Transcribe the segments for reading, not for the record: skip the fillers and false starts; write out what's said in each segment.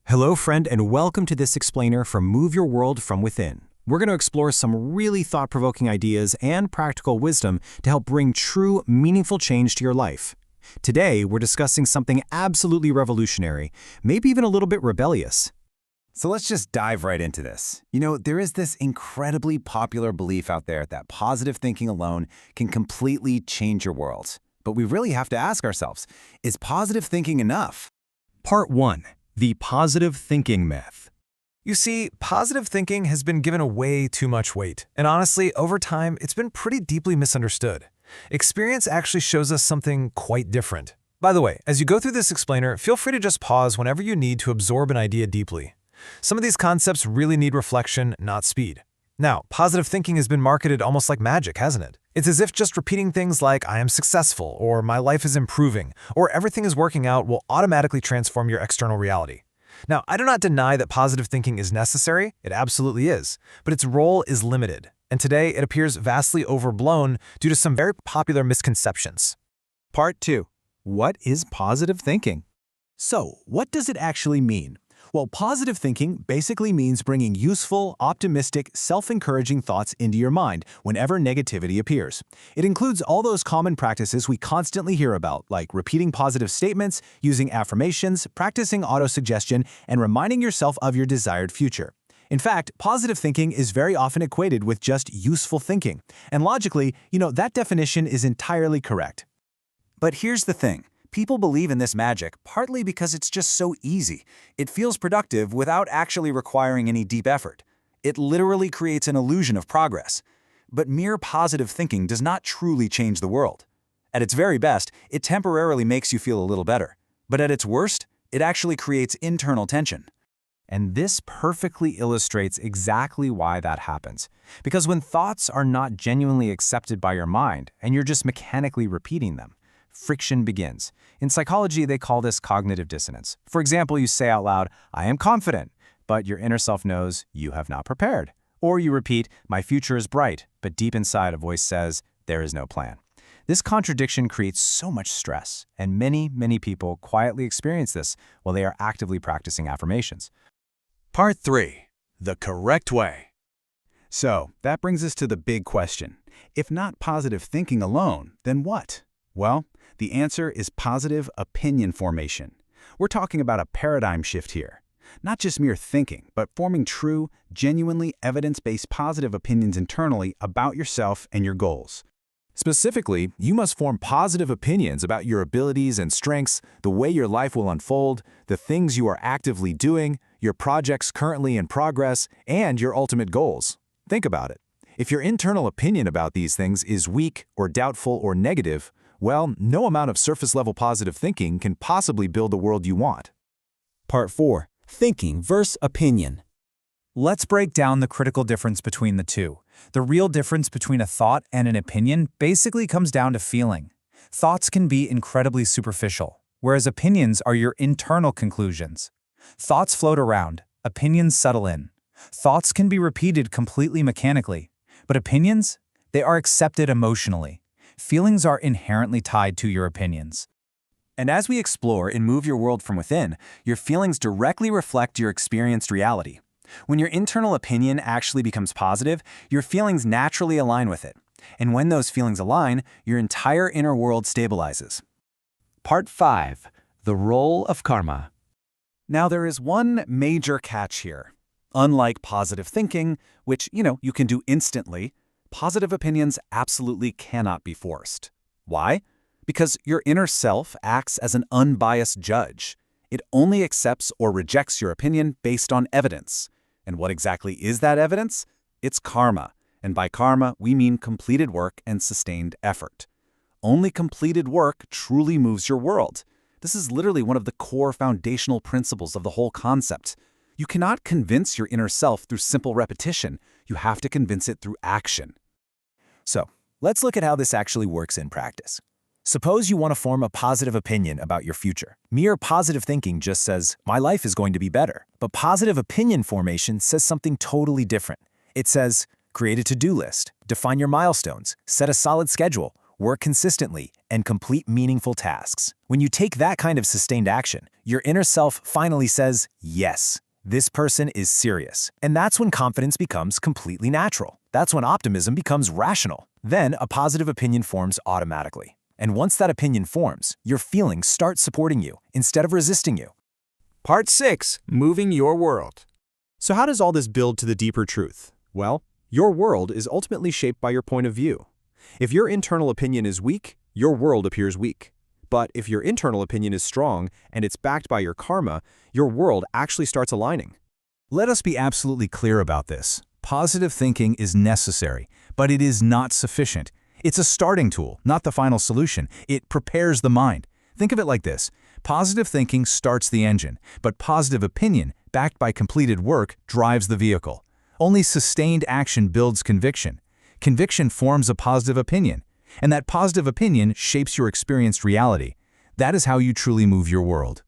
Hello, friend, and welcome to this explainer from Move Your World from Within. We're going to explore some really thought-provoking ideas and practical wisdom to help bring true, meaningful change to your life. Today, we're discussing something absolutely revolutionary, maybe even a little bit rebellious. So let's just dive right into this. There is this incredibly popular belief out there that positive thinking alone can completely change your world. But we really have to ask ourselves, is positive thinking enough? Part 1. The positive thinking myth. You see, positive thinking has been given way too much weight, and honestly, over time, it's been pretty deeply misunderstood. Experience actually shows us something quite different. By the way, as you go through this explainer, feel free to just pause whenever you need to absorb an idea deeply. Some of these concepts really need reflection, not speed. Now, positive thinking has been marketed almost like magic, hasn't it? It's as if just repeating things like, I am successful, or my life is improving, or everything is working out will automatically transform your external reality. Now, I do not deny that positive thinking is necessary, it absolutely is, but its role is limited, and today it appears vastly overblown due to some very popular misconceptions. Part 2. What is positive thinking? So, what does it actually mean? Well, positive thinking basically means bringing useful, optimistic, self-encouraging thoughts into your mind whenever negativity appears. It includes all those common practices we constantly hear about, like repeating positive statements, using affirmations, practicing autosuggestion, and reminding yourself of your desired future. In fact, positive thinking is very often equated with just useful thinking. And logically, that definition is entirely correct. But here's the thing. People believe in this magic partly because it's just so easy. It feels productive without actually requiring any deep effort. It literally creates an illusion of progress. But mere positive thinking does not truly change the world. At its very best, it temporarily makes you feel a little better. But at its worst, it actually creates internal tension. And this perfectly illustrates exactly why that happens. Because when thoughts are not genuinely accepted by your mind, and you're just mechanically repeating them, friction begins. In psychology, they call this cognitive dissonance. For example, you say out loud, I am confident, but your inner self knows you have not prepared. Or you repeat, my future is bright, but deep inside a voice says, there is no plan. This contradiction creates so much stress, and many people quietly experience this while they are actively practicing affirmations. Part 3. The correct way. So, that brings us to the big question. If not positive thinking alone, then what? Well, the answer is positive opinion formation. We're talking about a paradigm shift here. Not just mere thinking, but forming true, genuinely evidence-based positive opinions internally about yourself and your goals. Specifically, you must form positive opinions about your abilities and strengths, the way your life will unfold, the things you are actively doing, your projects currently in progress, and your ultimate goals. Think about it. If your internal opinion about these things is weak or doubtful or negative, well, no amount of surface-level positive thinking can possibly build the world you want. Part 4. Thinking versus opinion. Let's break down the critical difference between the two. The real difference between a thought and an opinion basically comes down to feeling. Thoughts can be incredibly superficial, whereas opinions are your internal conclusions. Thoughts float around, opinions settle in. Thoughts can be repeated completely mechanically, but opinions, they are accepted emotionally. Feelings are inherently tied to your opinions. And as we explore in Move Your World from Within, your feelings directly reflect your experienced reality. When your internal opinion actually becomes positive, your feelings naturally align with it. And when those feelings align, your entire inner world stabilizes. Part 5. The role of karma. Now there is one major catch here. Unlike positive thinking, which, you can do instantly, positive opinions absolutely cannot be forced. Why? Because your inner self acts as an unbiased judge. It only accepts or rejects your opinion based on evidence. And what exactly is that evidence? It's karma. And by karma, we mean completed work and sustained effort. Only completed work truly moves your world. This is literally one of the core foundational principles of the whole concept. You cannot convince your inner self through simple repetition. You have to convince it through action. So, let's look at how this actually works in practice. Suppose you want to form a positive opinion about your future. Mere positive thinking just says, my life is going to be better. But positive opinion formation says something totally different. It says, create a to-do list, define your milestones, set a solid schedule, work consistently, and complete meaningful tasks. When you take that kind of sustained action, your inner self finally says, yes, this person is serious. And that's when confidence becomes completely natural. That's when optimism becomes rational. Then a positive opinion forms automatically. And once that opinion forms, your feelings start supporting you instead of resisting you. Part 6. Moving your world. So how does all this build to the deeper truth? Well, your world is ultimately shaped by your point of view. If your internal opinion is weak, your world appears weak. But if your internal opinion is strong and it's backed by your karma, your world actually starts aligning. Let us be absolutely clear about this. Positive thinking is necessary, but it is not sufficient. It's a starting tool, not the final solution. It prepares the mind. Think of it like this. Positive thinking starts the engine, but positive opinion, backed by completed work, drives the vehicle. Only sustained action builds conviction. Conviction forms a positive opinion, and that positive opinion shapes your experienced reality. That is how you truly move your world.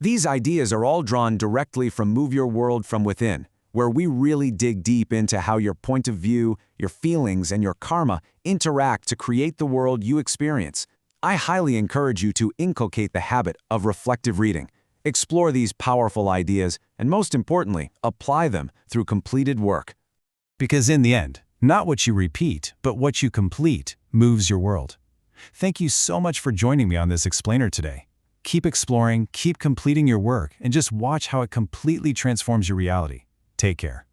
These ideas are all drawn directly from Move Your World from Within, where we really dig deep into how your point of view, your feelings, and your karma interact to create the world you experience. I highly encourage you to inculcate the habit of reflective reading. Explore these powerful ideas, and most importantly, apply them through completed work. Because in the end, not what you repeat, but what you complete moves your world. Thank you so much for joining me on this explainer today. Keep exploring, keep completing your work, and just watch how it completely transforms your reality. Take care.